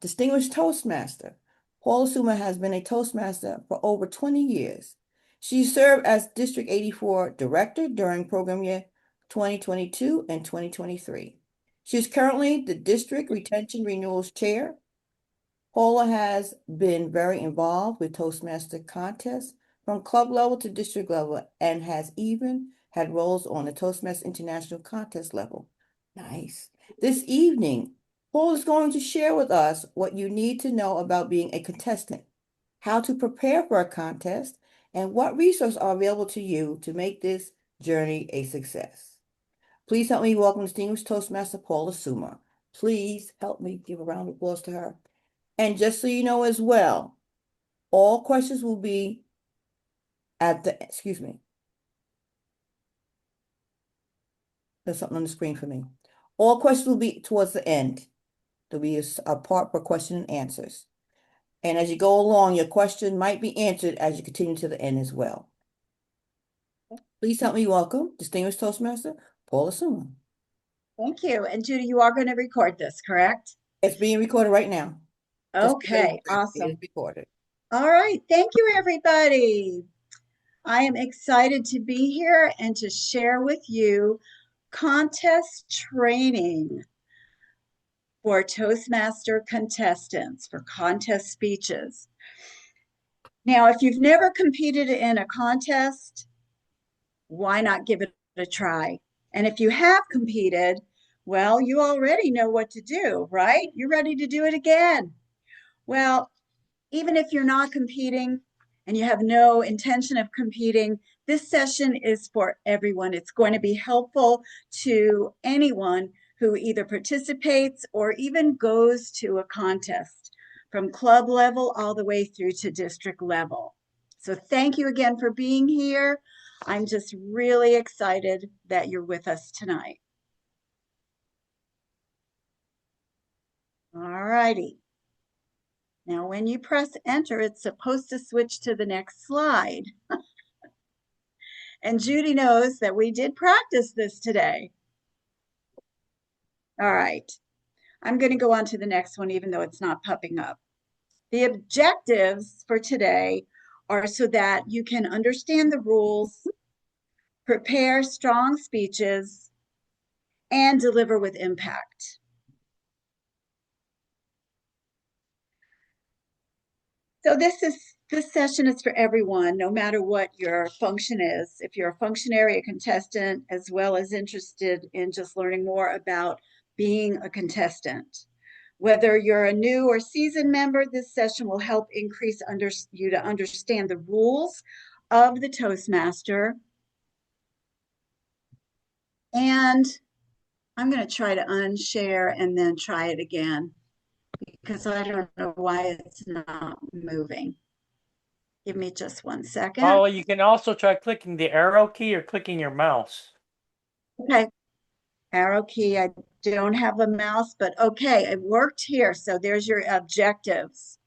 Distinguished Toastmaster. Paula Summa has been a Toastmaster for over 20 years. She served as District 84 Director during program year 2022 and 2023. She is currently the District Retention Renewals Chair. Paula has been very involved with Toastmaster contests from club level to district level and has even had roles on the Toastmaster International Contest level. Nice. This evening, Paul is going to share with us what you need to know about being a contestant, how to prepare for a contest, and what resources are available to you to make this journey a success. Please help me welcome Distinguished Toastmaster Paula Summa. Please help me give a round of applause to her. And just so you know as well, all questions will be at the, excuse me. There's something on the screen for me. All questions will be towards the end. There'll be a part for question and answers. And as you go along, your question might be answered as you continue to the end as well. Please help me welcome Distinguished Toastmaster Paula Summa. Thank you. And Judy, you are going to record this, correct? It's being recorded right now. Okay, awesome. It's recorded. All right. Thank you, everybody. I am excited to be here and to share with you contest training for Toastmaster contestants for contest speeches. Now, if you've never competed in a contest, why not give it a try? And if you have competed, well, you already know what to do, right? You're ready to do it again. Well, even if you're not competing and you have no intention of competing, this session is for everyone. It's going to be helpful to anyone who either participates or even goes to a contest from club level all the way through to district level. So thank you again for being here. I'm just really excited that you're with us tonight. All righty. Now, when you press enter, it's supposed to switch to the next slide. And Judy knows that we did practice this today. All right. I'm going to go on to the next one, even though it's not popping up. The objectives for today are so that you can understand the rules, prepare strong speeches, and deliver with impact. So this session is for everyone, no matter what your function is. If you're a functionary, a contestant, as well as interested in just learning more about being a contestant. Whether you're a new or seasoned member, this session will help increase you to understand the rules of the Toastmaster. And I'm going to try to unshare and then try it again, because I don't know why it's not moving. Give me just 1 second. Oh, you can also try clicking the arrow key or clicking your mouse. Okay. Arrow key. I don't have a mouse, but okay, it worked here. So there's your objectives.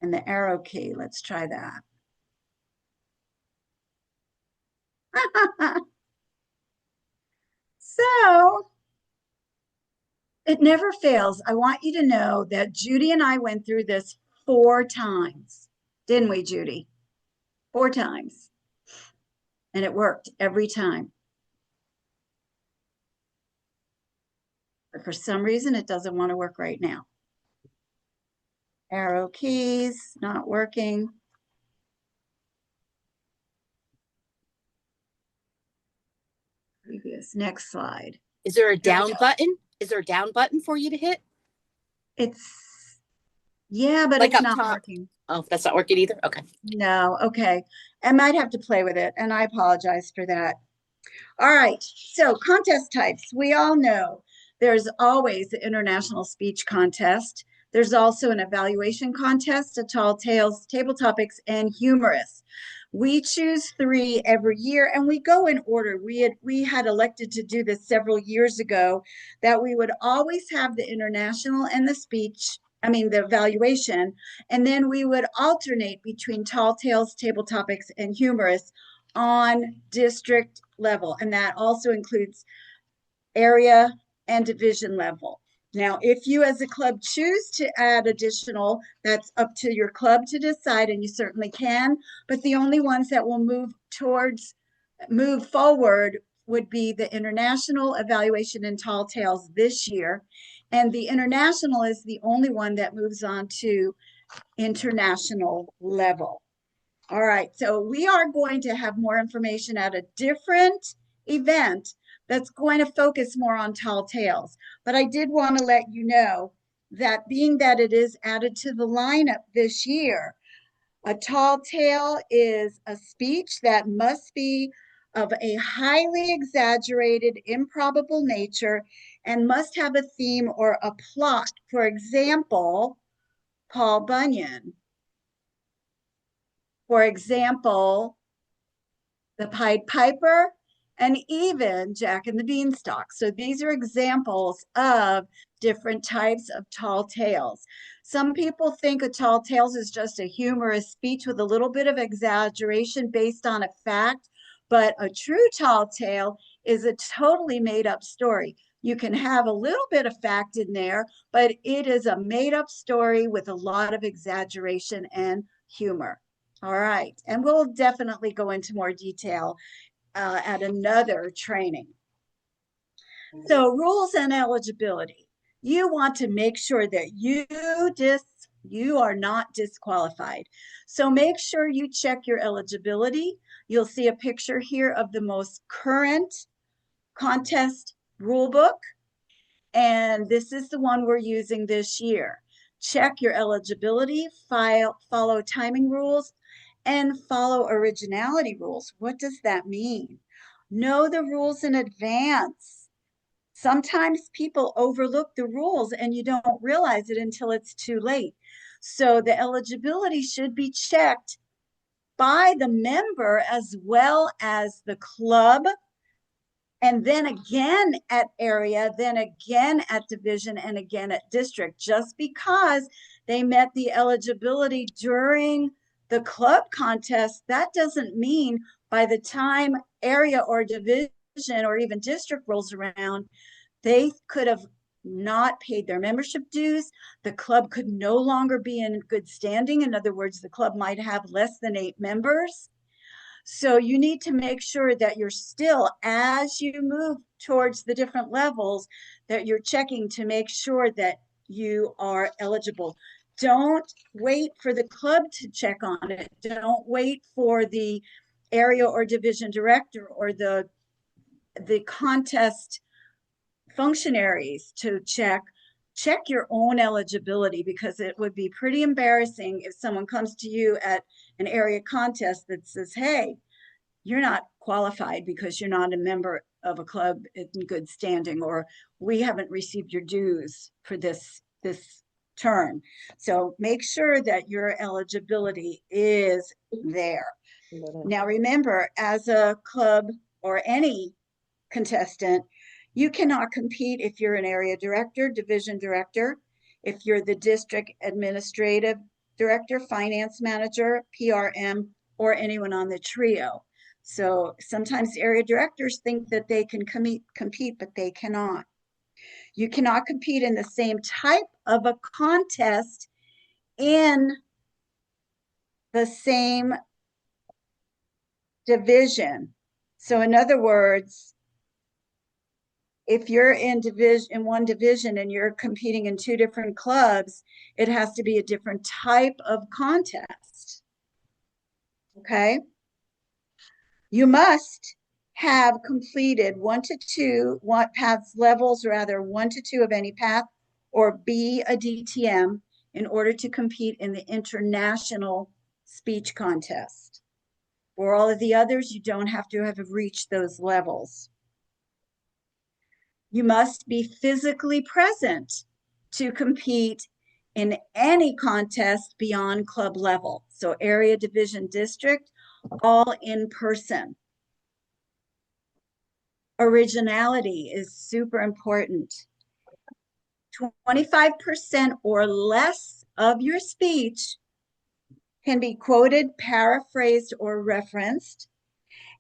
And the arrow key. Let's try that. So it never fails. I want you to know that Judy and I went through this 4 times. Didn't we, Judy? 4 times. And it worked every time. But for some reason, it doesn't want to work right now. Arrow keys, not working. Previous, next slide. Is there a down button? Is there a down button for you to hit? It's, yeah, but like it's not working. Oh, that's not working either? Okay. No, okay. I might have to play with it, and I apologize for that. All right, so contest types. We all know there's always the international speech contest. There's also an evaluation contest, a tall tales, table topics, and humorous. We choose 3 every year, and we go in order. We had elected to do this several years ago, that we would always have the international and the the evaluation, and then we would alternate between tall tales, table topics, and humorous on district level, and that also includes area and division level. Now, if you as a club choose to add additional, that's up to your club to decide, and you certainly can, but the only ones that will move forward would be the international evaluation in tall tales this year. And the international is the only one that moves on to international level. All right, so we are going to have more information at a different event that's going to focus more on tall tales. But I did want to let you know that being that it is added to the lineup this year, a tall tale is a speech that must be of a highly exaggerated, improbable nature and must have a theme or a plot. For example, Paul Bunyan. For example, the Pied Piper, and even Jack and the Beanstalk. So these are examples of different types of tall tales. Some people think a tall tales is just a humorous speech with a little bit of exaggeration based on a fact, but a true tall tale is a totally made up story. You can have a little bit of fact in there, but it is a made up story with a lot of exaggeration and humor. All right, and we'll definitely go into more detail at another training. So rules and eligibility. You want to make sure that you are not disqualified. So make sure you check your eligibility. You'll see a picture here of the most current contest rule book, and this is the one we're using this year. Check your eligibility, follow timing rules, and follow originality rules. What does that mean? Know the rules in advance. Sometimes people overlook the rules and you don't realize it until it's too late. So the eligibility should be checked by the member as well as the club, and then again at area, then again at division, and again at district. Just because they met the eligibility during the club contest, that doesn't mean by the time area or division or even district rolls around, they could have not paid their membership dues. The club could no longer be in good standing. In other words, the club might have less than 8 members. So you need to make sure that you're still, as you move towards the different levels, that you're checking to make sure that you are eligible. Don't wait for the club to check on it. Don't wait for the area or division director or the contest functionaries to check your own eligibility, because it would be pretty embarrassing if someone comes to you at an area contest that says, hey, you're not qualified because you're not a member of a club in good standing, or we haven't received your dues for this term. So make sure that your eligibility is there. Now remember, as a club or any contestant, you cannot compete if you're an area director, division director, if you're the district administrative director, finance manager, PRM, or anyone on the trio. So sometimes area directors think that they can compete, but they cannot. You cannot compete in the same type of a contest in the same division. So in other words, if you're in one division and you're competing in 2 different clubs, it has to be a different type of contest. Okay. You must have completed 1 to 2 paths levels, rather 1 to 2 of any path, or be a DTM in order to compete in the international speech contest. For all of the others, you don't have to have reached those levels. You must be physically present to compete in any contest beyond club level. So area, division, district, all in person. Originality is super important. 25% or less of your speech can be quoted, paraphrased, or referenced.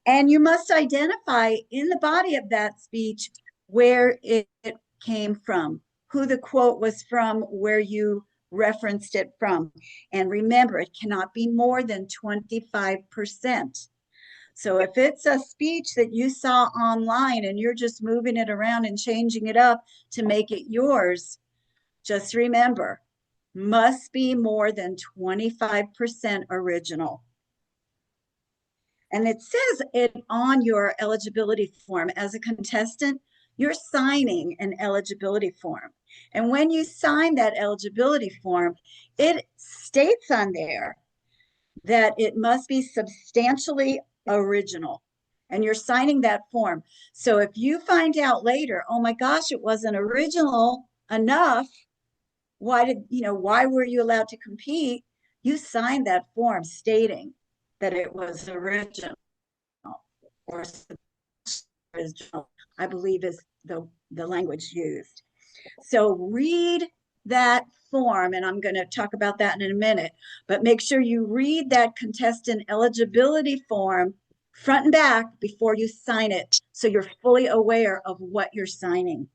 And you must identify in the body of that speech where it came from, who the quote was from, where you referenced it from. And remember, it cannot be more than 25%. So if it's a speech that you saw online and you're just moving it around and changing it up to make it yours, just remember, must be more than 25% original. And it says it on your eligibility form. As a contestant, you're signing an eligibility form. And when you sign that eligibility form, it states on there that it must be substantially original. And you're signing that form. So if you find out later, oh my gosh, it wasn't original enough, why were you allowed to compete? You signed that form stating that it was original, or original, I believe is the language used. So read that form, and I'm going to talk about that in a minute, but make sure you read that contestant eligibility form front and back before you sign it, so you're fully aware of what you're signing.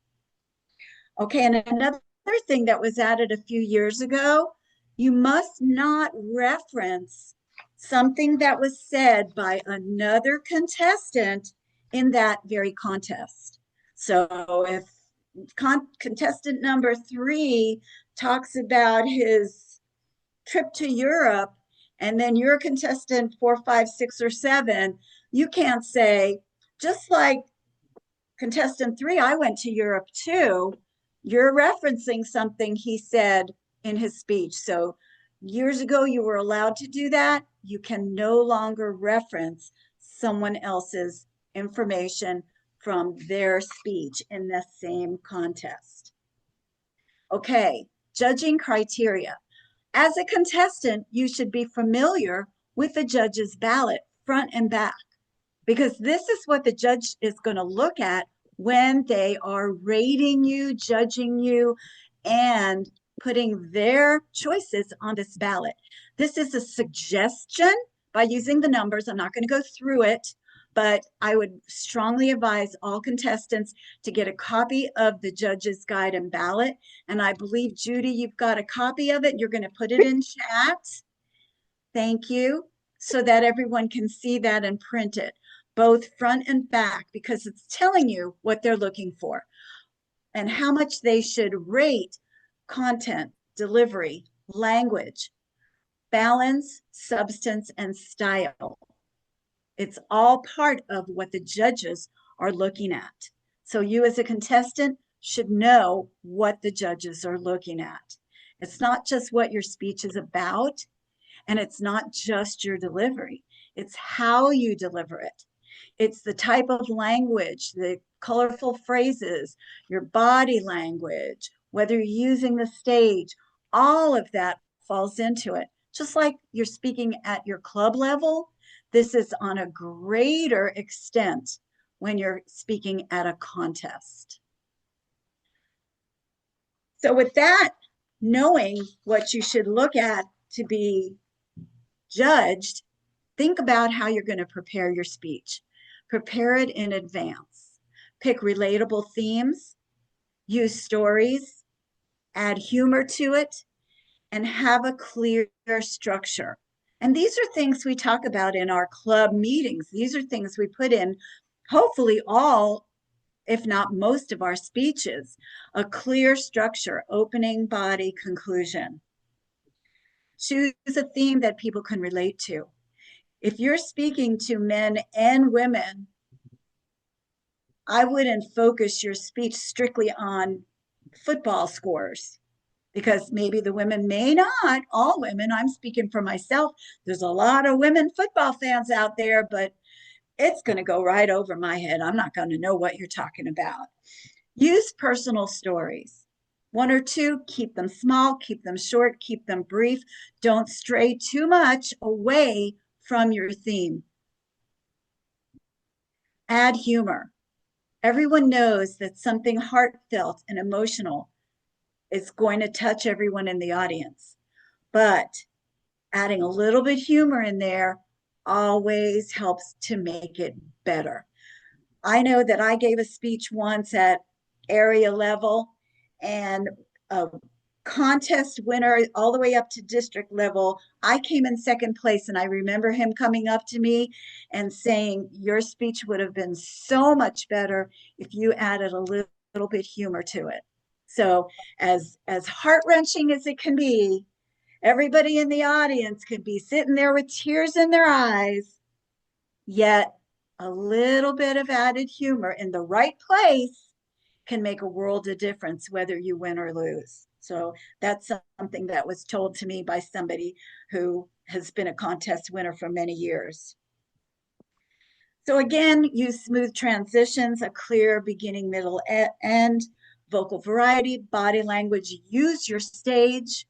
Okay, and another thing that was added a few years ago, you must not reference something that was said by another contestant in that very contest. So if contestant number 3 talks about his trip to Europe, and then you're contestant 4, 5, 6, or 7, you can't say, just like contestant 3, I went to Europe too. You're referencing something he said in his speech. So years ago, you were allowed to do that. You can no longer reference someone else's information from their speech in the same contest. Okay, judging criteria. As a contestant, you should be familiar with the judge's ballot front and back, because this is what the judge is going to look at when they are rating you, judging you, and putting their choices on this ballot. This is a suggestion by using the numbers. I'm not going to go through it, but I would strongly advise all contestants to get a copy of the judge's guide and ballot. And I believe, Judy, you've got a copy of it. You're going to put it in chat. Thank you. So that everyone can see that and print it, both front and back, because it's telling you what they're looking for and how much they should rate content, delivery, language, balance, substance, and style. It's all part of what the judges are looking at. So you as a contestant should know what the judges are looking at. It's not just what your speech is about, and it's not just your delivery. It's how you deliver it. It's the type of language, the colorful phrases, your body language, whether you're using the stage, all of that falls into it. Just like you're speaking at your club level, this is on a greater extent when you're speaking at a contest. So with that, knowing what you should look at to be judged, think about how you're going to prepare your speech. Prepare it in advance. Pick relatable themes, use stories, add humor to it, and have a clear structure. And these are things we talk about in our club meetings. These are things we put in, hopefully all, if not most of our speeches. A clear structure, opening, body, conclusion. Choose a theme that people can relate to. If you're speaking to men and women, I wouldn't focus your speech strictly on football scores, because maybe the women may not, all women, I'm speaking for myself. There's a lot of women football fans out there, but it's going to go right over my head. I'm not going to know what you're talking about. Use personal stories. 1 or 2, keep them small, keep them short, keep them brief. Don't stray too much away from your theme. Add humor. Everyone knows that something heartfelt and emotional is going to touch everyone in the audience, but adding a little bit humor in there always helps to make it better. I know that I gave a speech once at area level, and a contest winner all the way up to district level. I came in second place, and I remember him coming up to me and saying, your speech would have been so much better if you added a little bit humor to it. So as heart-wrenching as it can be, everybody in the audience could be sitting there with tears in their eyes, yet a little bit of added humor in the right place can make a world of difference, whether you win or lose. So that's something that was told to me by somebody who has been a contest winner for many years. So again, use smooth transitions, a clear beginning, middle, end, vocal variety, body language, use your stage.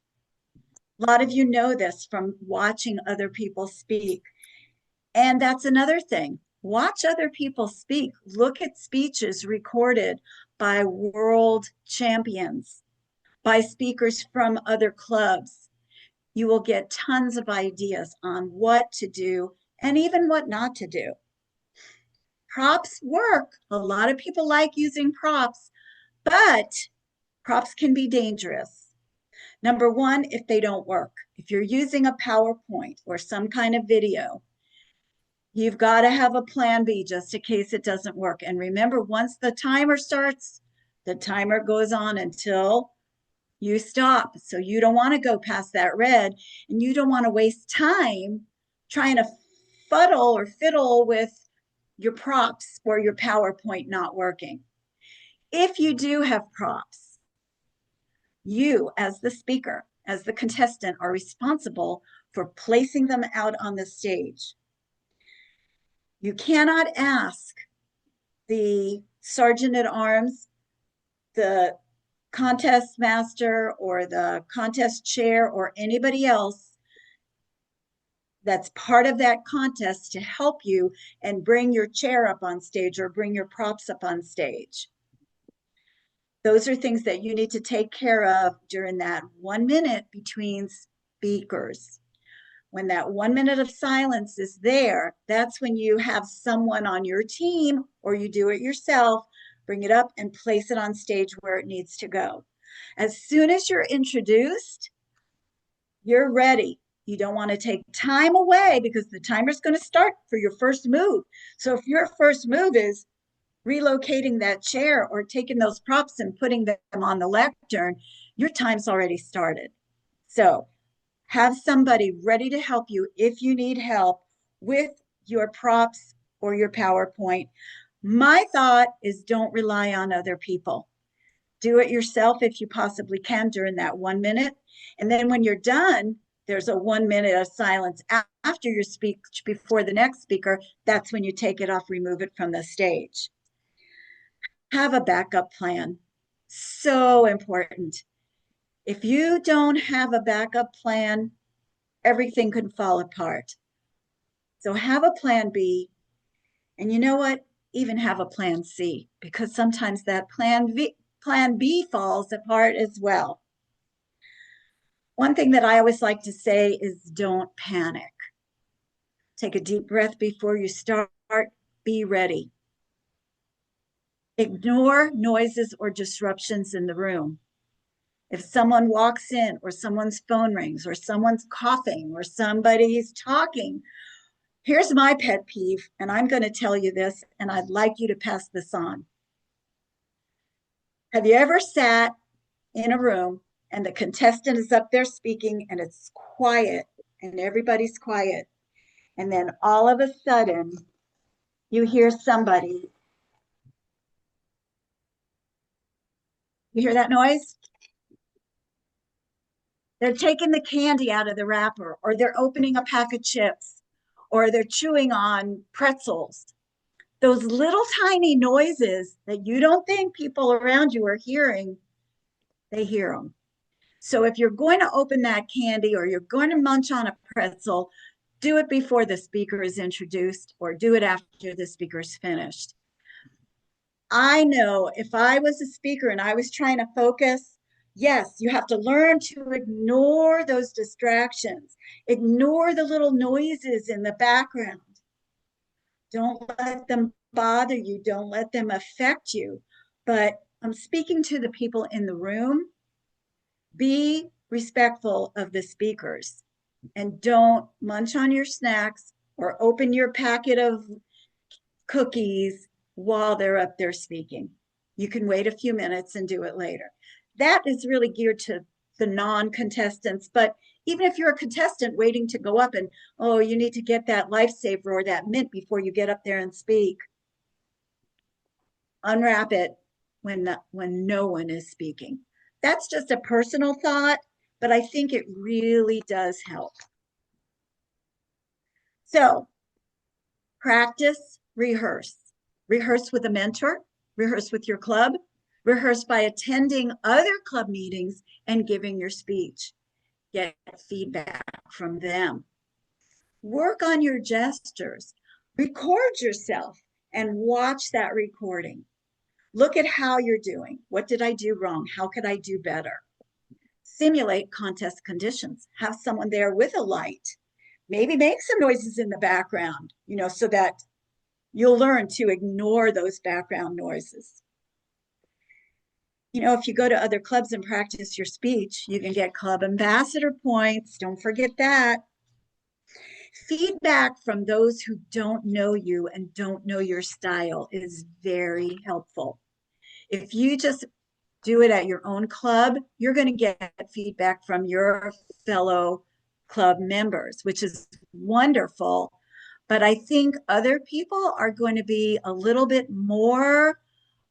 A lot of you know this from watching other people speak. And that's another thing. Watch other people speak. Look at speeches recorded by world champions, by speakers from other clubs. You will get tons of ideas on what to do and even what not to do. Props work. A lot of people like using props, but props can be dangerous. Number one, if they don't work. If you're using a PowerPoint or some kind of video, you've got to have a plan B just in case it doesn't work. And remember, once the timer starts, the timer goes on until you stop. So you don't want to go past that red, and you don't want to waste time trying to fiddle with your props or your PowerPoint not working. If you do have props, you as the speaker, as the contestant, are responsible for placing them out on the stage. You cannot ask the sergeant at arms, the contest master, or the contest chair, or anybody else that's part of that contest to help you and bring your chair up on stage or bring your props up on stage. Those are things that you need to take care of during that 1 minute between speakers. When that 1 minute of silence is there, that's when you have someone on your team, or you do it yourself, bring it up and place it on stage where it needs to go. As soon as you're introduced, you're ready. You don't want to take time away because the timer's going to start for your first move. So if your first move is relocating that chair or taking those props and putting them on the lectern, your time's already started. So have somebody ready to help you if you need help with your props or your PowerPoint. My thought is don't rely on other people. Do it yourself if you possibly can during that 1 minute. And then when you're done, there's a 1 minute of silence after your speech before the next speaker. That's when you take it off, remove it from the stage. Have a backup plan. So important. If you don't have a backup plan, everything could fall apart. So have a plan B. And you know what? Even have a plan C, because sometimes that plan B falls apart as well. One thing that I always like to say is don't panic. Take a deep breath before you start. Be ready. Ignore noises or disruptions in the room. If someone walks in, or someone's phone rings, or someone's coughing, or somebody's talking, here's my pet peeve, and I'm going to tell you this, and I'd like you to pass this on. Have you ever sat in a room and the contestant is up there speaking and it's quiet and everybody's quiet, and then all of a sudden you hear somebody? You hear that noise? They're taking the candy out of the wrapper, or they're opening a pack of chips, or they're chewing on pretzels. Those little tiny noises that you don't think people around you are hearing, they hear them. So if you're going to open that candy or you're going to munch on a pretzel, do it before the speaker is introduced, or do it after the speaker's finished. I know if I was a speaker and I was trying to focus, yes, you have to learn to ignore those distractions. Ignore the little noises in the background. Don't let them bother you. Don't let them affect you. But I'm speaking to the people in the room. Be respectful of the speakers and don't munch on your snacks or open your packet of cookies while they're up there speaking. You can wait a few minutes and do it later. That is really geared to the non-contestants, but even if you're a contestant waiting to go up and, oh, you need to get that lifesaver or that mint before you get up there and speak, unwrap it when no one is speaking. That's just a personal thought, but I think it really does help. So practice, rehearse. Rehearse with a mentor, rehearse with your club, rehearse by attending other club meetings and giving your speech. Get feedback from them. Work on your gestures. Record yourself and watch that recording. Look at how you're doing. What did I do wrong? How could I do better? Simulate contest conditions. Have someone there with a light. Maybe make some noises in the background, so that you'll learn to ignore those background noises. If you go to other clubs and practice your speech, you can get club ambassador points. Don't forget that. Feedback from those who don't know you and don't know your style is very helpful. If you just do it at your own club, you're going to get feedback from your fellow club members, which is wonderful. But I think other people are going to be a little bit more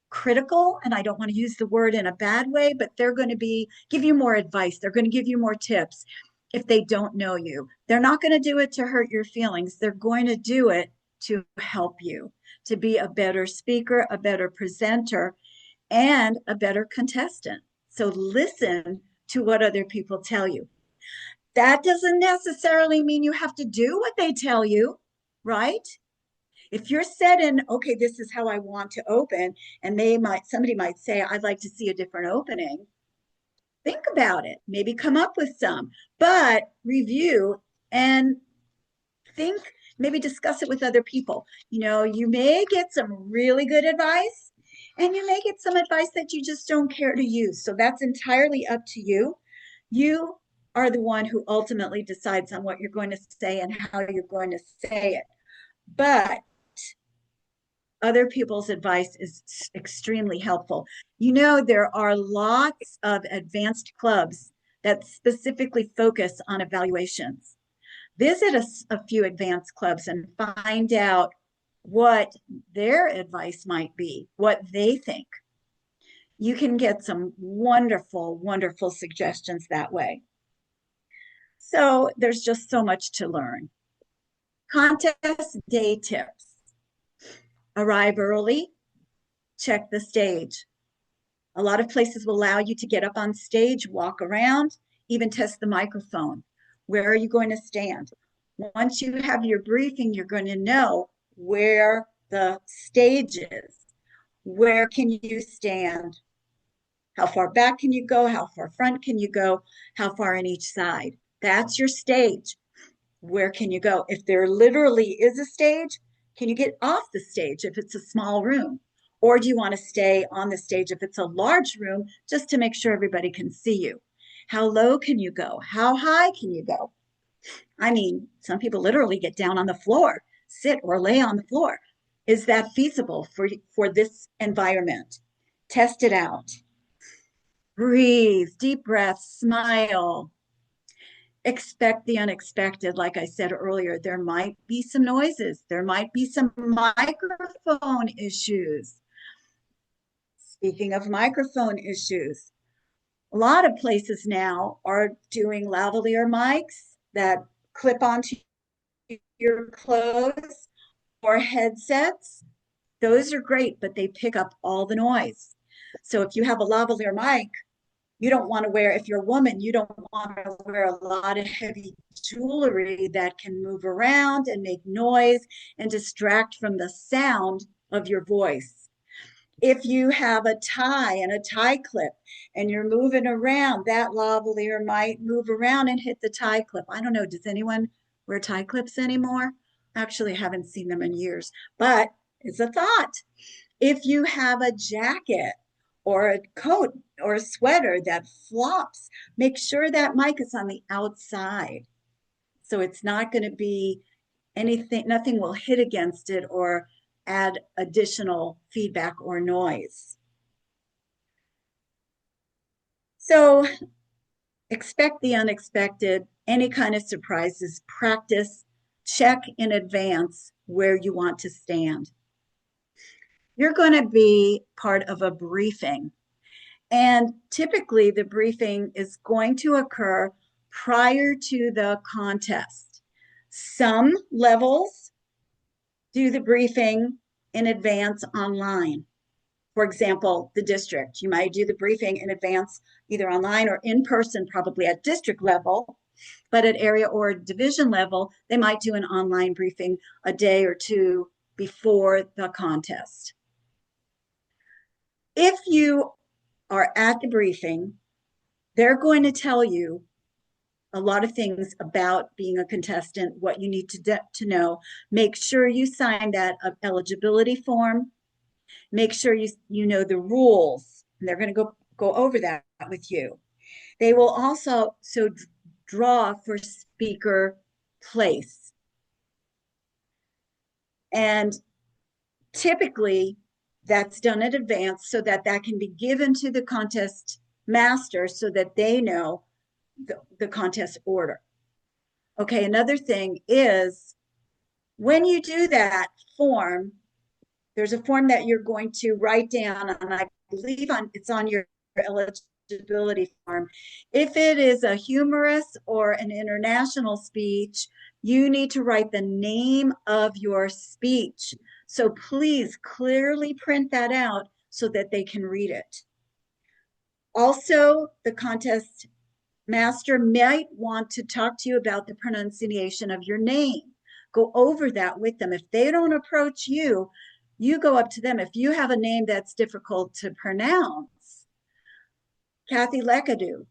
critical, and I don't want to use the word in a bad way, but they're going to give you more advice. They're going to give you more tips if they don't know you. They're not going to do it to hurt your feelings. They're going to do it to help you, to be a better speaker, a better presenter, and a better contestant. So listen to what other people tell you. That doesn't necessarily mean you have to do what they tell you, right? If you're set in, okay, this is how I want to open, and somebody might say, I'd like to see a different opening. Think about it, maybe come up with some, but review and think, maybe discuss it with other people. You may get some really good advice, and you may get some advice that you just don't care to use. So that's entirely up to you. You are the one who ultimately decides on what you're going to say and how you're going to say it. But other people's advice is extremely helpful. There are lots of advanced clubs that specifically focus on evaluations. Visit a few advanced clubs and find out what their advice might be, what they think. You can get some wonderful, wonderful suggestions that way. So there's just so much to learn. Contest day tips. Arrive early, check the stage. A lot of places will allow you to get up on stage, walk around, even test the microphone. Where are you going to stand? Once you have your briefing, you're going to know where the stage is. Where can you stand? How far back can you go? How far front can you go? How far on each side? That's your stage. Where can you go? If there literally is a stage, can you get off the stage if it's a small room? Or do you want to stay on the stage if it's a large room, just to make sure everybody can see you? How low can you go? How high can you go? I mean, some people literally get down on the floor, sit or lay on the floor. Is that feasible for this environment? Test it out. Breathe, deep breath, smile. Expect the unexpected. Like I said earlier, there might be some noises. There might be some microphone issues. Speaking of microphone issues, a lot of places now are doing lavalier mics that clip onto your clothes or headsets. Those are great, but they pick up all the noise. So if you have a lavalier mic, you don't want to wear, if you're a woman, you don't want to wear a lot of heavy jewelry that can move around and make noise and distract from the sound of your voice. If you have a tie and a tie clip and you're moving around, that lavalier might move around and hit the tie clip. I don't know, does anyone wear tie clips anymore? Actually, I haven't seen them in years, but it's a thought. If you have a jacket or a coat or a sweater that flops. Make sure that mic is on the outside. So it's not going to be anything, nothing will hit against it or add additional feedback or noise. So expect the unexpected, any kind of surprises, practice, check in advance where you want to stand. You're going to be part of a briefing. And typically the briefing is going to occur prior to the contest. Some levels do the briefing in advance online. For example, the district, you might do the briefing in advance, either online or in person, probably at district level, but at area or division level, they might do an online briefing a day or two before the contest. If you are at the briefing, they're going to tell you a lot of things about being a contestant, what you need to know. Make sure you sign that eligibility form. Make sure you know the rules. And they're going to go over that with you. They will also draw for speaker place. And typically that's done in advance so that can be given to the contest master so that they know the contest order. Okay, another thing is when you do that form, there's a form that you're going to write down, and I believe it's on your eligibility form. If it is a humorous or an international speech, you need to write the name of your speech. So please clearly print that out so that they can read it. Also, the contest master might want to talk to you about the pronunciation of your name. Go over that with them. If they don't approach you, you go up to them. If you have a name that's difficult to pronounce, Kathy Lekadu,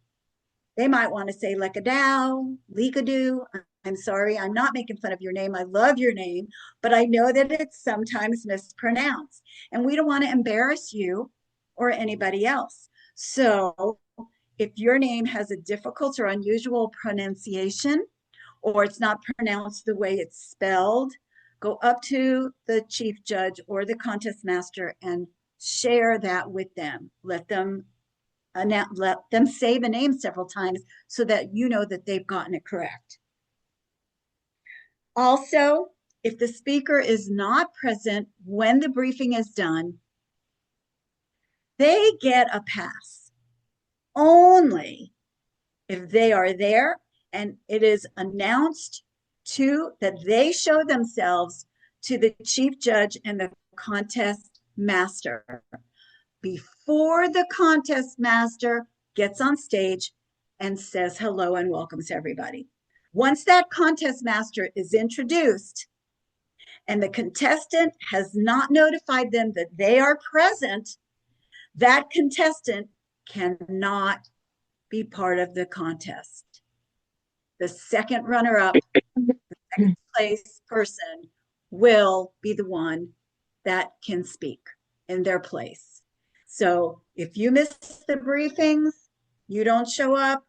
they might want to say Lekadow, Lekadu. I'm sorry, I'm not making fun of your name. I love your name, but I know that it's sometimes mispronounced. And we don't want to embarrass you or anybody else. So if your name has a difficult or unusual pronunciation, or it's not pronounced the way it's spelled, go up to the chief judge or the contest master and share that with them. Let them say the name several times so that you know that they've gotten it correct. Also, if the speaker is not present when the briefing is done, they get a pass only if they are there and it is announced that they show themselves to the chief judge and the contest master before the contest master gets on stage and says hello and welcomes everybody. Once that contest master is introduced and the contestant has not notified them that they are present, that contestant cannot be part of the contest. The second runner-up, the second place person, will be the one that can speak in their place. So if you miss the briefings, you don't show up,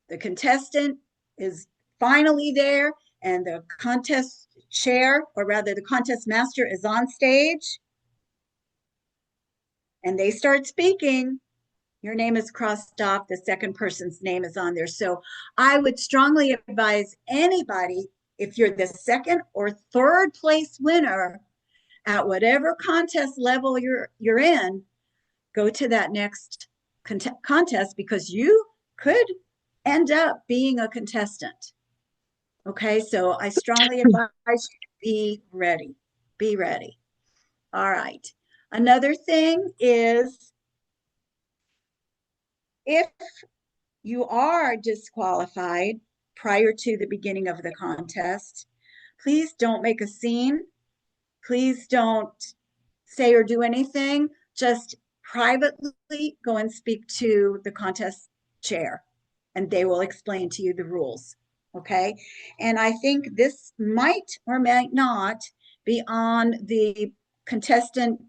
the contestant is finally there, and the contest chair, or rather the contest master, is on stage, and they start speaking, your name is crossed off, the second person's name is on there. So I would strongly advise anybody, if you're the second or third place winner at whatever contest level you're in, go to that next contest because you could end up being a contestant. Okay, so I strongly advise you to be ready. Be ready. All right. Another thing is, if you are disqualified prior to the beginning of the contest, please don't make a scene. Please don't say or do anything. Just privately go and speak to the contest chair, and they will explain to you the rules. Okay. And I think this might or might not be on the contestant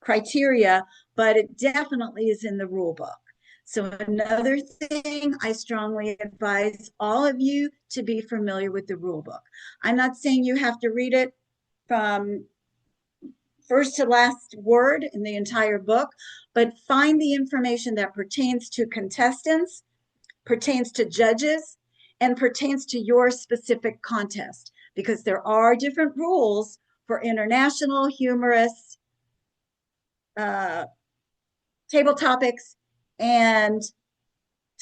criteria but it definitely is in the rule book. So another thing, I strongly advise all of you to be familiar with the rule book. I'm not saying you have to read it from first to last word in the entire book, but find the information that pertains to contestants, pertains to judges, and pertains to your specific contest, because there are different rules for international, humorous, table topics, and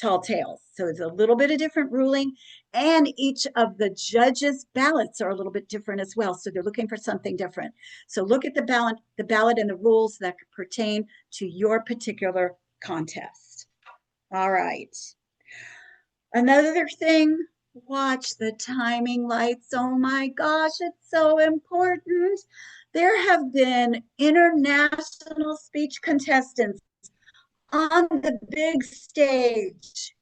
tall tales. So it's a little bit of different ruling, and each of the judges' ballots are a little bit different as well. So they're looking for something different. So look at the ballot and the rules that pertain to your particular contest. All right. Another thing, watch the timing lights. Oh my gosh, it's so important. There have been international speech contestants on the big stage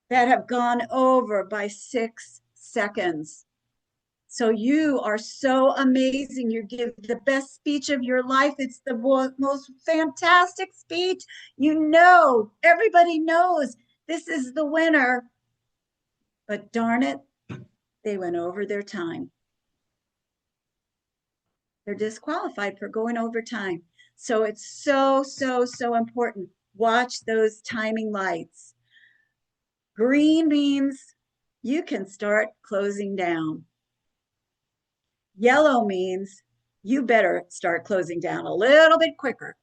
that have gone over by 6 seconds. So you are so amazing. You give the best speech of your life. It's the most fantastic speech. You know, everybody knows this is the winner. But darn it, they went over their time. They're disqualified for going over time. So it's so, so, so important. Watch those timing lights. Green means you can start closing down. Yellow means you better start closing down a little bit quicker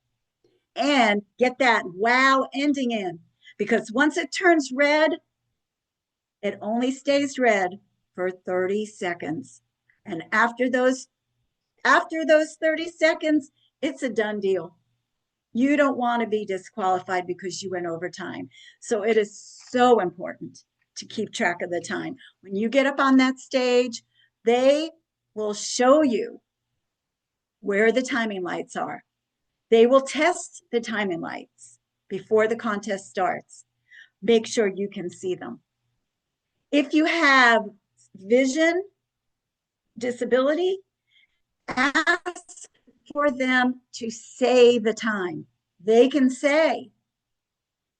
and get that wow ending in, because once it turns red, it only stays red for 30 seconds. And after those 30 seconds, it's a done deal. You don't want to be disqualified because you went over time. So it is so important to keep track of the time. When you get up on that stage, they will show you where the timing lights are. They will test the timing lights before the contest starts. Make sure you can see them. If you have vision disability, ask for them to say the time. They can say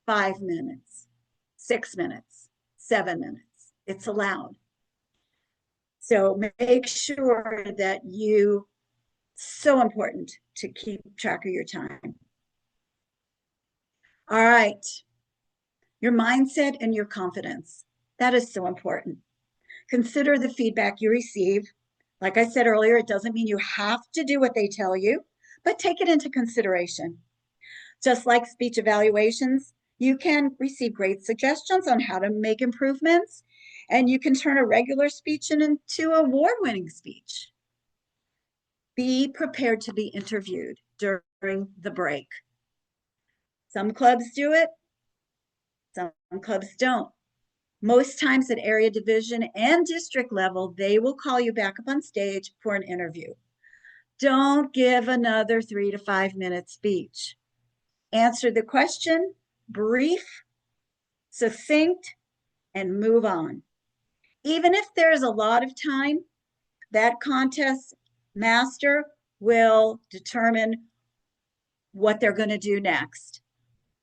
5 minutes, 6 minutes, 7 minutes. It's allowed. So make sure that you, so important to keep track of your time. All right. Your mindset and your confidence. That is so important. Consider the feedback you receive. Like I said earlier, it doesn't mean you have to do what they tell you, but take it into consideration. Just like speech evaluations, you can receive great suggestions on how to make improvements, and you can turn a regular speech into an award-winning speech. Be prepared to be interviewed during the break. Some clubs do it, some clubs don't. Most times at area division and district level, they will call you back up on stage for an interview. Don't give another 3 to 5 minute speech. Answer the question, brief, succinct, and move on. Even if there's a lot of time, that contest master will determine what they're going to do next.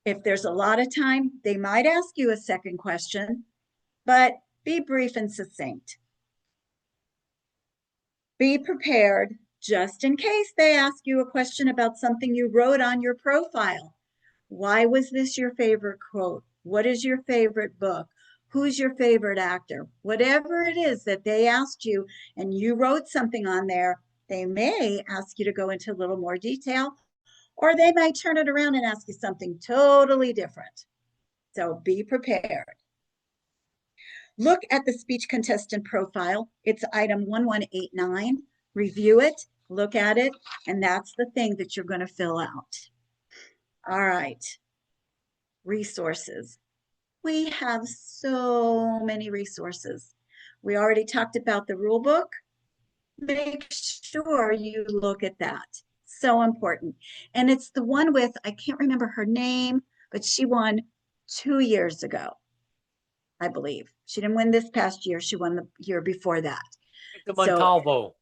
If there's a lot of time, they might ask you a second question, but be brief and succinct. Be prepared just in case they ask you a question about something you wrote on your profile. Why was this your favorite quote? What is your favorite book? Who's your favorite actor? Whatever it is that they asked you and you wrote something on there, they may ask you to go into a little more detail, or they might turn it around and ask you something totally different. So be prepared. Look at the speech contestant profile. It's item 1189. Review it, look at it, and that's the thing that you're going to fill out. All right. Resources. We have so many resources. We already talked about the rule book. Make sure you look at that. So important. And it's the one with, I can't remember her name, but she won 2 years ago, I believe. She didn't win this past year. She won the year before that. Montalvo.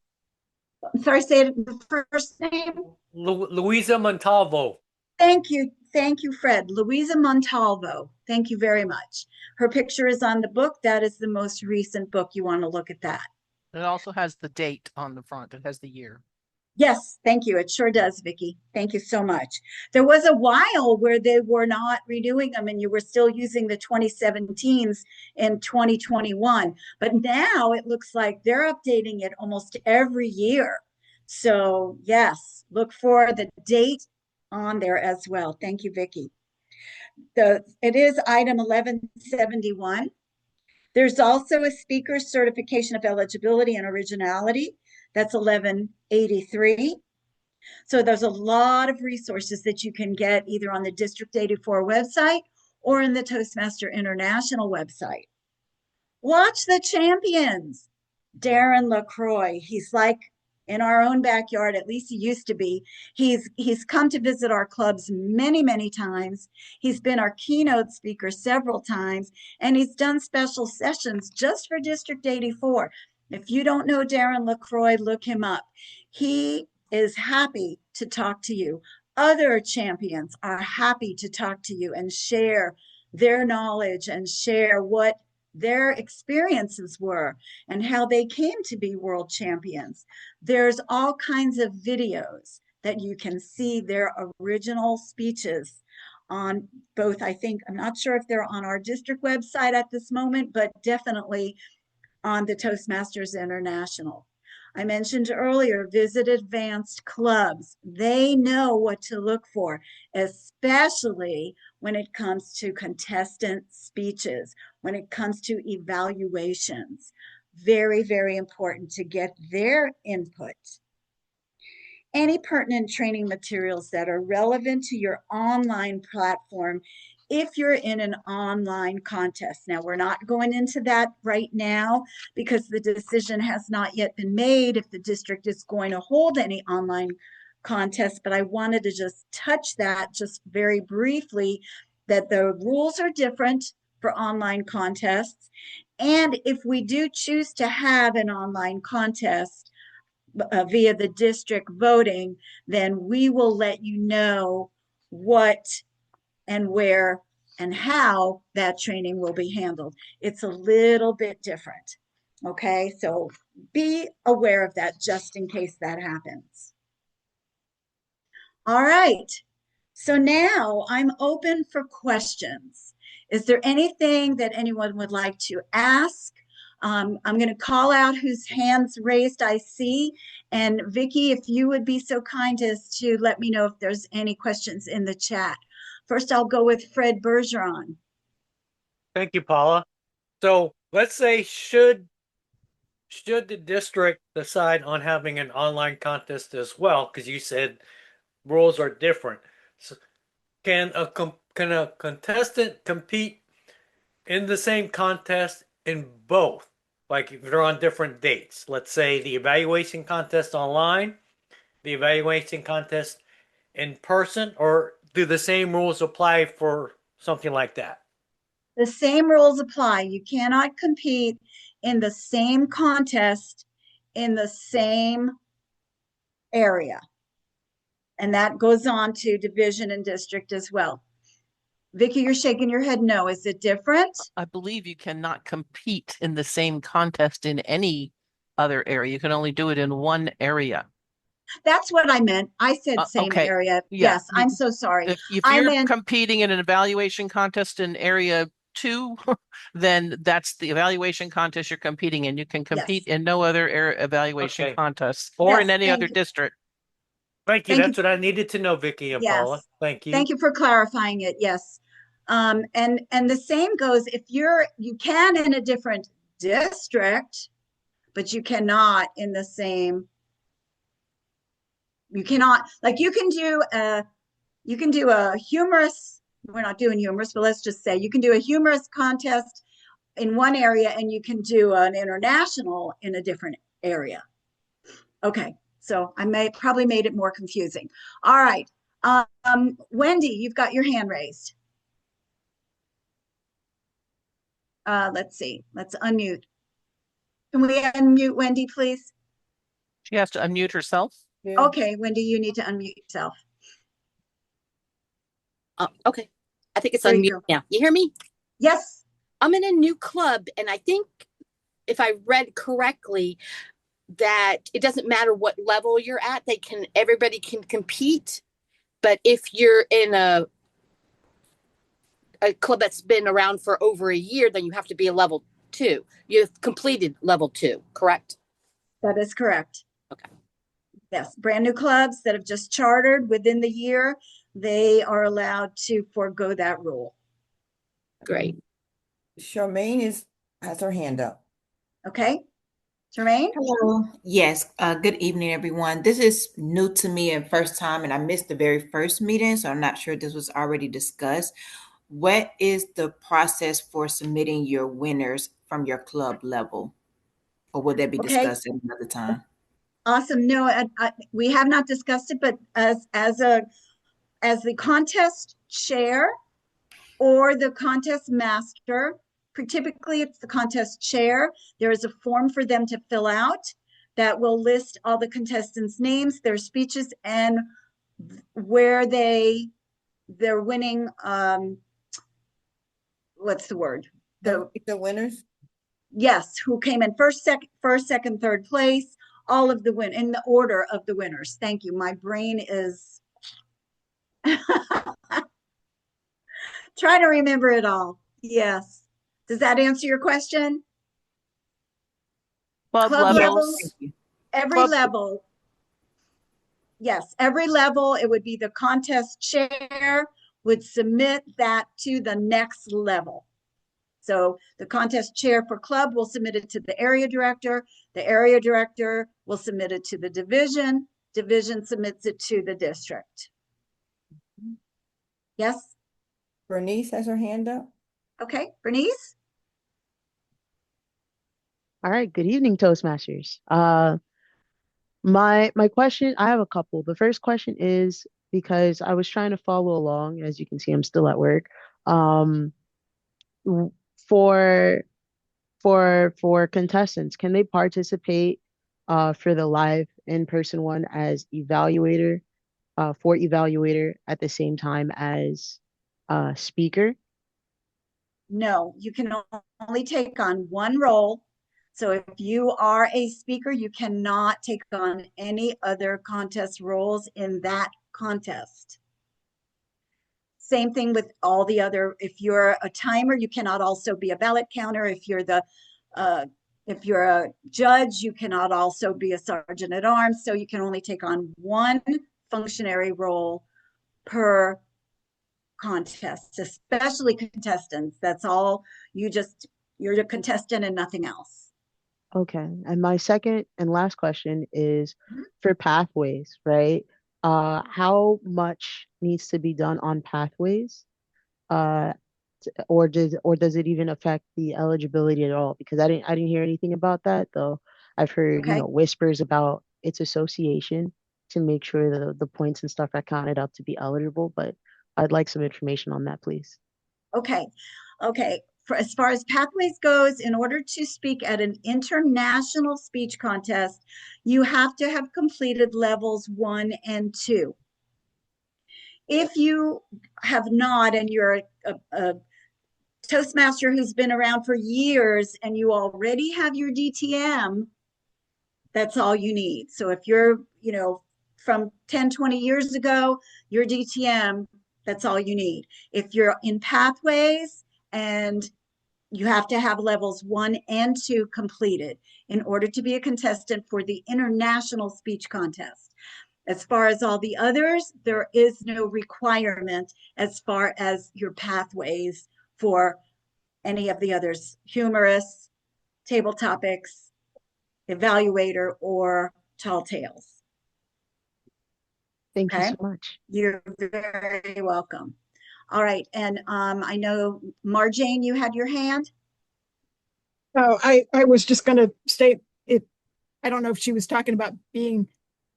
I'm sorry, say it, the first name? Louisa Montalvo. Thank you. Thank you, Fred. Louisa Montalvo. Thank you very much. Her picture is on the book. That is the most recent book. You want to look at that. It also has the date on the front. It has the year. Yes, thank you. It sure does, Vicki. Thank you so much. There was a while where they were not renewing them and you were still using the 2017s in 2021. But now it looks like they're updating it almost every year. So yes, look for the date on there as well. Thank you, Vicki. It is item 1171. There's also a speaker's certification of eligibility and originality. That's 1183. So there's a lot of resources that you can get either on the District 84 website or in the Toastmaster International website. Watch the champions. Darren LaCroix, he's like in our own backyard, at least he used to be. He's come to visit our clubs many times. He's been our keynote speaker several times, and he's done special sessions just for District 84. If you don't know Darren LaCroix, look him up. He is happy to talk to you. Other champions are happy to talk to you and share their knowledge and share what their experiences were and how they came to be world champions. There's all kinds of videos that you can see their original speeches on both. I'm not sure if they're on our district website at this moment, but definitely on the Toastmasters International. I mentioned earlier, visit advanced clubs. They know what to look for, especially when it comes to contestant speeches, when it comes to evaluations. Very important to get their input. Any pertinent training materials that are relevant to your online platform if you're in an online contest. Now, we're not going into that right now because the decision has not yet been made if the district is going to hold any online contests, but I wanted to just touch that just very briefly, that the rules are different for online contests. And if we do choose to have an online contest via the district voting, then we will let you know what and where and how that training will be handled. It's a little bit different. Okay, so be aware of that just in case that happens. All right, so now I'm open for questions. Is there anything that anyone would like to ask? I'm going to call out whose hands raised I see. And Vicki, if you would be so kind as to let me know if there's any questions in the chat. First, I'll go with Fred Bergeron. Thank you, Paula. So let's say should the district decide on having an online contest as well, because you said rules are different. So can a contestant compete in the same contest in both? Like if they're on different dates. Let's say the evaluation contest online, the evaluation contest in person, or do the same rules apply for something like that? The same rules apply. You cannot compete in the same contest in the same area. And that goes on to division and district as well. Vicki, you're shaking your head no. Is it different? I believe you cannot compete in the same contest in any other area. You can only do it in one area. That's what I meant. I said same Okay. area. Yeah. Yes, I'm so sorry. If I you're meant competing in an evaluation contest in area 2, then that's the evaluation contest you're competing in. You can compete yes. in no other evaluation Okay. contests or in Yes, any other thank you. district. Thank you. Thank That's you. what I needed to know, Vicki and Paula. Yes. Thank you. Thank you for clarifying it. Yes. And the same goes if you can in a different district, but you cannot in the same. You cannot, like you can do a humorous, we're not doing humorous, but let's just say you can do a humorous contest in one area and you can do an international in a different area. Okay, so I probably made it more confusing. All right, Wendy, you've got your hand raised. Let's see, let's unmute. Can we unmute Wendy, please? She has to unmute herself. Yeah. Okay, Wendy, you need to unmute yourself. Okay. I think it's There on you mute go. now. You hear me? Yes, I'm in a new club, and I think if I read correctly, that it doesn't matter what level you're at, everybody can compete. But if you're in a club that's been around for over a year, then you have to be a level 2. You've completed level 2, correct? that is correct. Okay. Yes, brand new clubs that have just chartered within the year, they are allowed to forego that rule. Great. Charmaine has her hand up. Okay, Jermaine? Hello. Yes. Good evening, everyone. This is new to me and first time, and I missed the very first meeting, so I'm not sure this was already discussed. What is the process for submitting your winners from your club level, or will that be Okay, discussed at another time? awesome. No, we have not discussed it, but as the contest chair or the contest master, typically it's the contest chair, there is a form for them to fill out that will list all the contestants' names, their speeches, and where they're winning, what's the word? The winners. Yes, who came in first, second, third place, all of the in the order of the winners. Thank you. My brain is trying to remember it all. Yes. Does that answer your question? Club Club levels. levels, every Club- level. Yes, every level, it would be the contest chair would submit that to the next level. So the contest chair for club will submit it to the area director. The area director will submit it to the division. Division submits it to the district. Yes? Bernice has her hand up. Okay, Bernice? All right, good evening, Toastmasters. My question, I have a couple. The first question is because I was trying to follow along. As you can see, I'm still at work. Um, w- for for contestants, can they participate for the live in-person one as evaluator, for evaluator at the same time as speaker? No, you can only take on one role. So if you are a speaker, you cannot take on any other contest roles in that contest. Same thing with all the other, if you're a timer, you cannot also be a ballot counter. If you're a judge, you cannot also be a sergeant at arms. So you can only take on one functionary role per contest, especially contestants. That's all you're a contestant and nothing else. Okay. And my second and last question is for pathways, right? How much needs to be done on pathways? Uh, or does it even affect the eligibility at all? Because I didn't hear anything about that, though I've heard, Okay. whispers about its association to make sure that the points and stuff are counted up to be eligible, but I'd like some information on that, please. Okay. As far as pathways goes, in order to speak at an international speech contest, you have to have completed levels 1 and 2. If you have not, and you're a Toastmaster who's been around for years and you already have your DTM, that's all you need. So if you're, from 10, 20 years ago, your DTM, that's all you need. If you're in pathways, and you have to have levels 1 and 2 completed in order to be a contestant for the international speech contest. As far as all the others, there is no requirement as far as your pathways for any of the others: humorous, table topics, evaluator, or tall tales. Thank you Okay, so much. you're very welcome. All right, and I know Marjane, you had your hand. Oh, I was just going to state it. I don't know if she was talking about being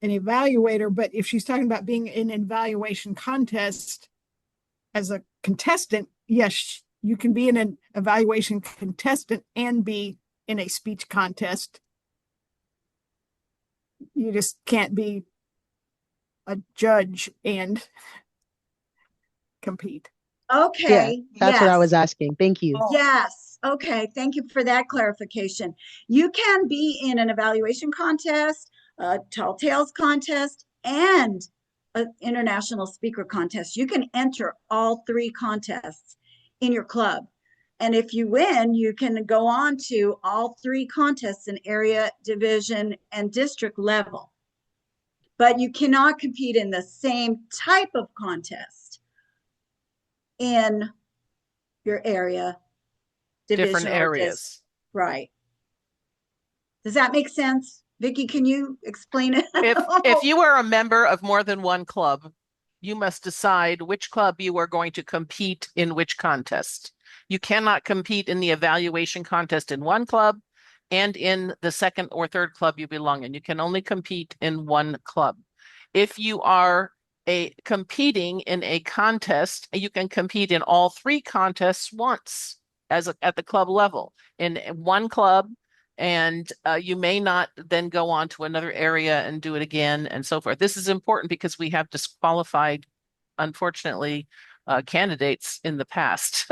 an evaluator, but if she's talking about being in an evaluation contest as a contestant, yes, you can be in an evaluation contestant and be in a speech contest. You just can't be a judge and compete. Yeah, Okay, that's what I yes. was asking. Thank you. Oh, Yes. Okay. Thank you for that clarification. You can be in an evaluation contest, a tall tales contest, and an international speaker contest. You can enter all three contests in your club. And if you win, you can go on to all three contests in area, division, and district level. But you cannot compete in the same type of contest in your area, Different division, or district. areas. Right. Does that make sense? Vicky, can you explain it? If you are a member of more than one club, you must decide which club you are going to compete in which contest. You cannot compete in the evaluation contest in one club and in the second or third club you belong in. You can only compete in one club. If you are competing in a contest, you can compete in all three contests once at the club level in one club, and you may not then go on to another area and do it again and so forth. This is important because we have disqualified, unfortunately, candidates in the past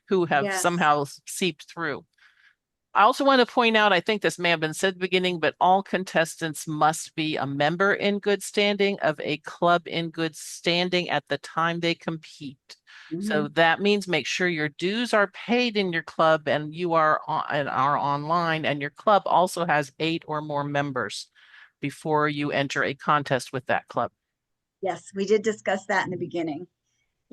who have Yes. somehow seeped through. I also want to point out, I think this may have been said at the beginning, but all contestants must be a member in good standing of a club in good standing at the time they compete. So that means make sure your dues are paid in your club and you are online, and your club also has 8 or more members before you enter a contest with that club. Yes, we did discuss that in the beginning.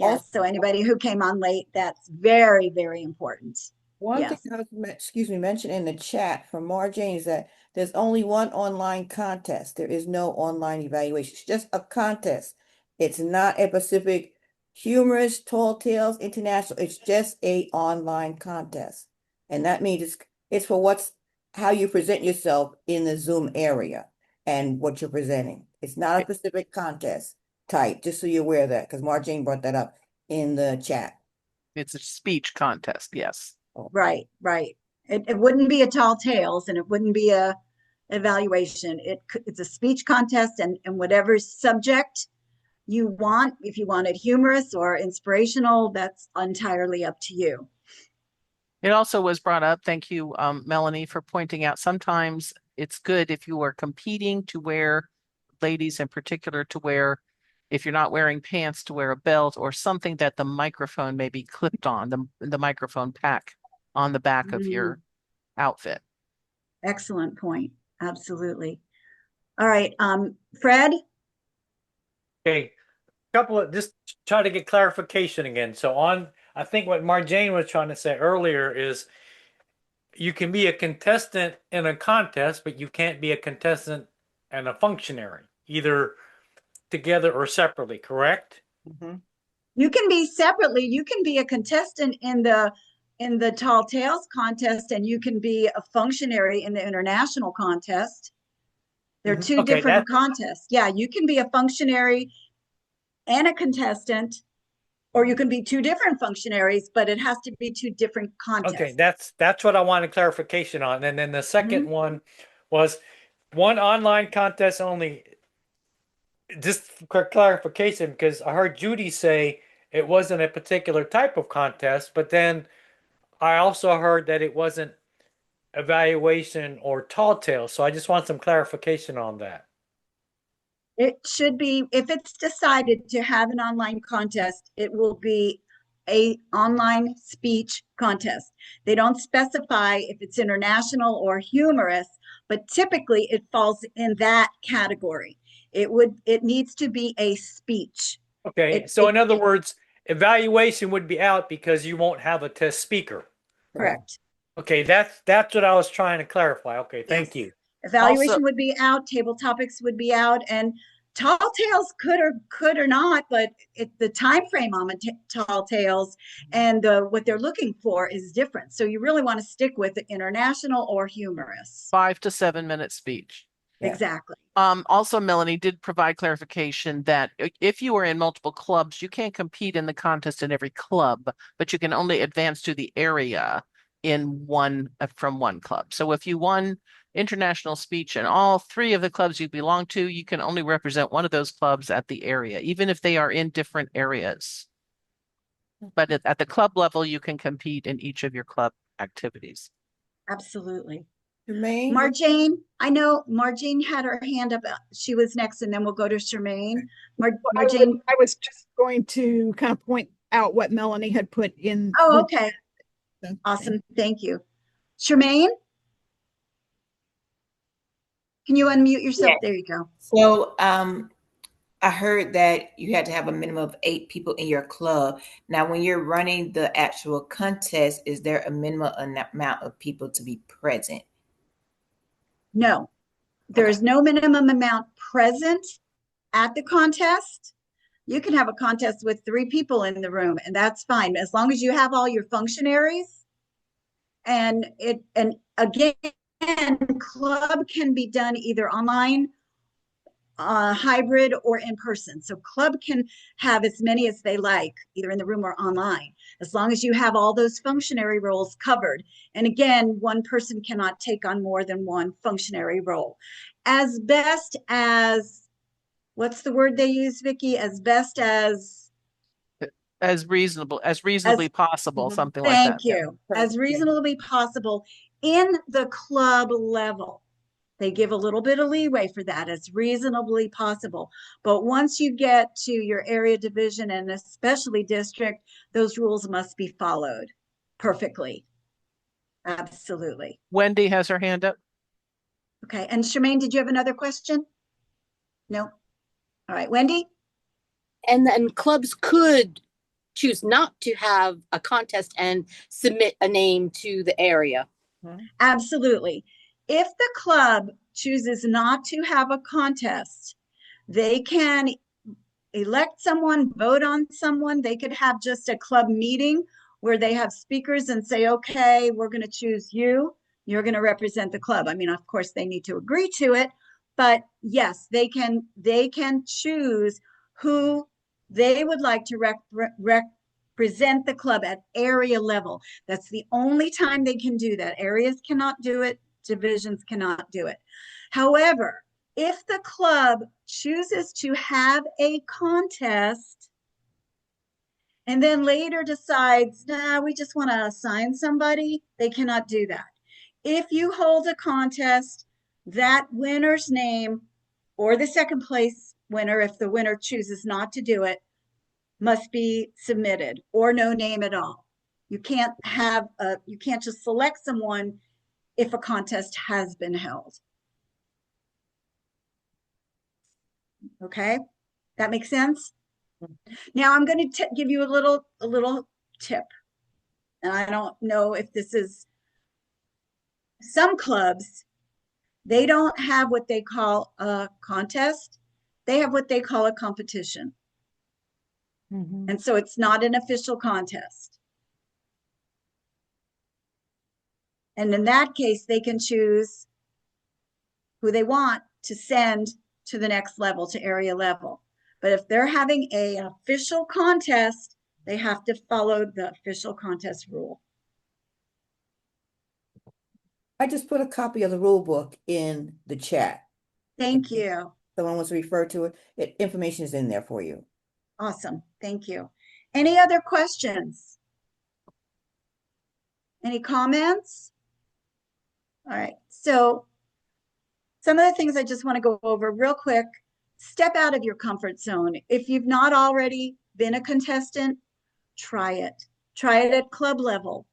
Also- Yes, so anybody who came on late, that's very, very important. One Yes. thing I was, mentioned in the chat from Marjane is that there's only one online contest. There is no online evaluation. It's just a contest. It's not a Pacific Humorous, Tall Tales International. It's just a online contest. And that means it's for how you present yourself in the Zoom area and what you're presenting. It's not a Pacific contest type, just so you're aware of that, because Marjane brought that up in the chat. It's a speech contest, yes. Right, right. It wouldn't be a tall tales and it wouldn't be a evaluation. It's a speech contest, and whatever subject you want, if you want it humorous or inspirational, that's entirely up to you. It also was brought up, thank you, Melanie, for pointing out sometimes it's good if you are competing to wear, ladies in particular, to wear, if you're not wearing pants, to wear a belt or something that the microphone may be clipped on, the microphone pack on the back of your outfit. Excellent point. Absolutely. All right, Fred? Okay, couple of just try to get clarification again. So I think what Marjane was trying to say earlier is you can be a contestant in a contest, but you can't be a contestant and a functionary, either together or separately, correct? You can be separately. You can be a contestant in the Tall Tales contest, and you can be a functionary in the international contest. They're two different contests. Yeah, you can be a functionary and a contestant, or you can be two different functionaries, but it has to be two different contests. Okay, that's what I wanted clarification on. And then the second one was one online contest only. Just for clarification, because I heard Judy say it wasn't a particular type of contest, but then I also heard that it wasn't evaluation or tall tale. So I just want some clarification on that. It should be, if it's decided to have an online contest, it will be a online speech contest. They don't specify if it's international or humorous, but typically it falls in that category. It needs to be a speech. Okay, so in other words, evaluation would be out because you won't have a test speaker. Correct. Okay, that's what I was trying to clarify. Okay, thank you. Evaluation Also- would be out, table topics would be out, and tall tales could or not, but the time frame on tall tales and what they're looking for is different. So you really want to stick with the international or humorous. 5 to 7 minute speech. Yeah. Exactly. Also, Melanie did provide clarification that if you are in multiple clubs, you can't compete in the contest in every club, but you can only advance to the area from one club. So if you won international speech in all 3 of the clubs you belong to, you can only represent one of those clubs at the area, even if they are in different areas. But at the club level, you can compete in each of your club activities. Absolutely. Jermaine, Marjane, I know Marjane had her hand up. She was next, and then we'll go to Charmaine. Marjane. I was just going to kind of point out what Melanie had put in. Oh, okay. Awesome. Thank you. Charmaine, can you unmute yourself? Yes. There you go. So I heard that you had to have a minimum of 8 people in your club. Now, when you're running the actual contest, is there a minimum amount of people to be present? No, there's no minimum amount present at the contest. You can have a contest with 3 people in the room, and that's fine as long as you have all your functionaries. And again, club can be done either online, hybrid, or in person. So club can have as many as they like, either in the room or online, as long as you have all those functionary roles covered. And again, one person cannot take on more than one functionary role. As best as, what's the word they use, Vicki? As best as reasonably possible, something like that. Thank you. As reasonably possible in the club level. They give a little bit of leeway for that as reasonably possible. But once you get to your area division and especially district, those rules must be followed perfectly. Absolutely. Wendy has her hand up. Okay. And Charmaine, did you have another question? No. All right. Wendy? And then clubs could choose not to have a contest and submit a name to the area. Absolutely. If the club chooses not to have a contest, they can elect someone, vote on someone. They could have just a club meeting where they have speakers and say, okay, we're going to choose you. You're going to represent the club. I mean, of course, they need to agree to it, but yes, they can choose who they would like to represent the club at area level. That's the only time they can do that. Areas cannot do it. Divisions cannot do it. However, if the club chooses to have a contest and then later decides, nah, we just want to assign somebody, they cannot do that. If you hold a contest, that winner's name or the second place winner, if the winner chooses not to do it, must be submitted or no name at all. You can't just select someone if a contest has been held. Okay, that makes sense? Now I'm going to give you a little tip. And I don't know if this is, some clubs, they don't have what they call a contest. They have what they call a competition. And so it's not an official contest. And in that case, they can choose who they want to send to the next level, to area level. But if they're having an official contest, they have to follow the official contest rule. I just put a copy of the rule book in the chat. Thank you. Someone wants to refer to it, information is in there for you. Awesome. Thank you. Any other questions? Any comments? All right. So some of the things I just want to go over real quick. Step out of your comfort zone. If you've not already been a contestant, try it. Try it at club level.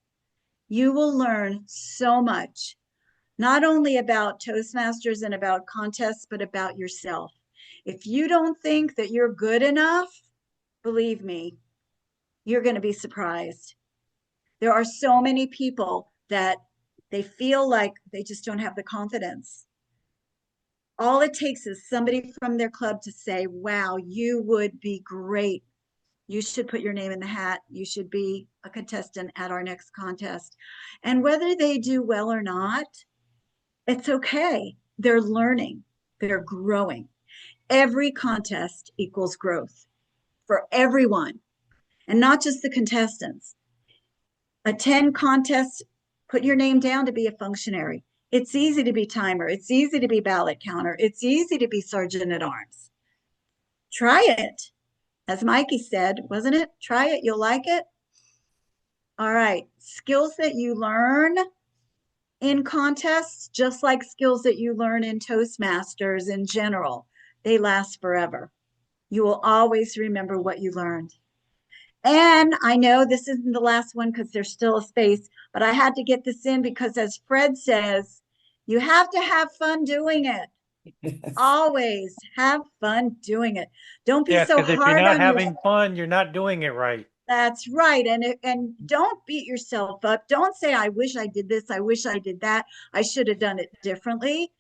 You will learn so much, not only about Toastmasters and about contests, but about yourself. If you don't think that you're good enough, believe me, you're going to be surprised. There are so many people that they feel like they just don't have the confidence. All it takes is somebody from their club to say, wow, you would be great. You should put your name in the hat. You should be a contestant at our next contest. And whether they do well or not, it's okay. They're learning. They're growing. Every contest equals growth for everyone, and not just the contestants. Attend contests, put your name down to be a functionary. It's easy to be timer. It's easy to be ballot counter. It's easy to be sergeant at arms. Try it. As Mikey said, wasn't it? Try it. You'll like it. All right, skills that you learn in contests, just like skills that you learn in Toastmasters in general, they last forever. You will always remember what you learned. And I know this isn't the last one because there's still a space, but I had to get this in because, as Fred says, you have to have fun doing it. Always have fun doing it. Don't be Yeah, so because if you're hard not on yourself. having fun, you're not doing it right. That's right. And don't beat yourself up. Don't say, I wish I did this. I wish I did that. I should have done it differently.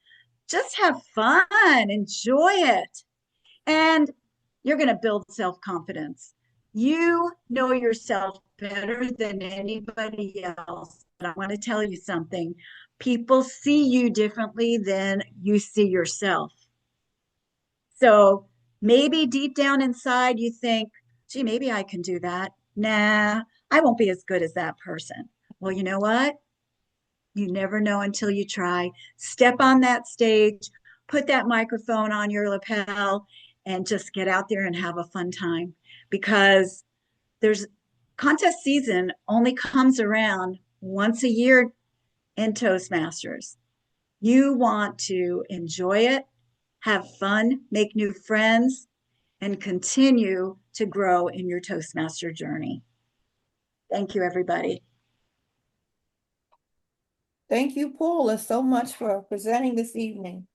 Just have fun, enjoy it. And you're going to build self-confidence. You know yourself better than anybody else. But I want to tell you something. People see you differently than you see yourself. So maybe deep down inside, you think, gee, maybe I can do that. Nah, I won't be as good as that person. Well, you know what? You never know until you try. Step on that stage, put that microphone on your lapel, and just get out there and have a fun time. Because there's contest season only comes around once a year in Toastmasters. You want to enjoy it, have fun, make new friends, and continue to grow in your Toastmaster journey. Thank you, everybody. Thank you, Paula, so much for presenting this evening.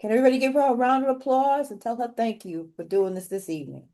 Can everybody give her a round of applause and tell her thank you for doing this evening?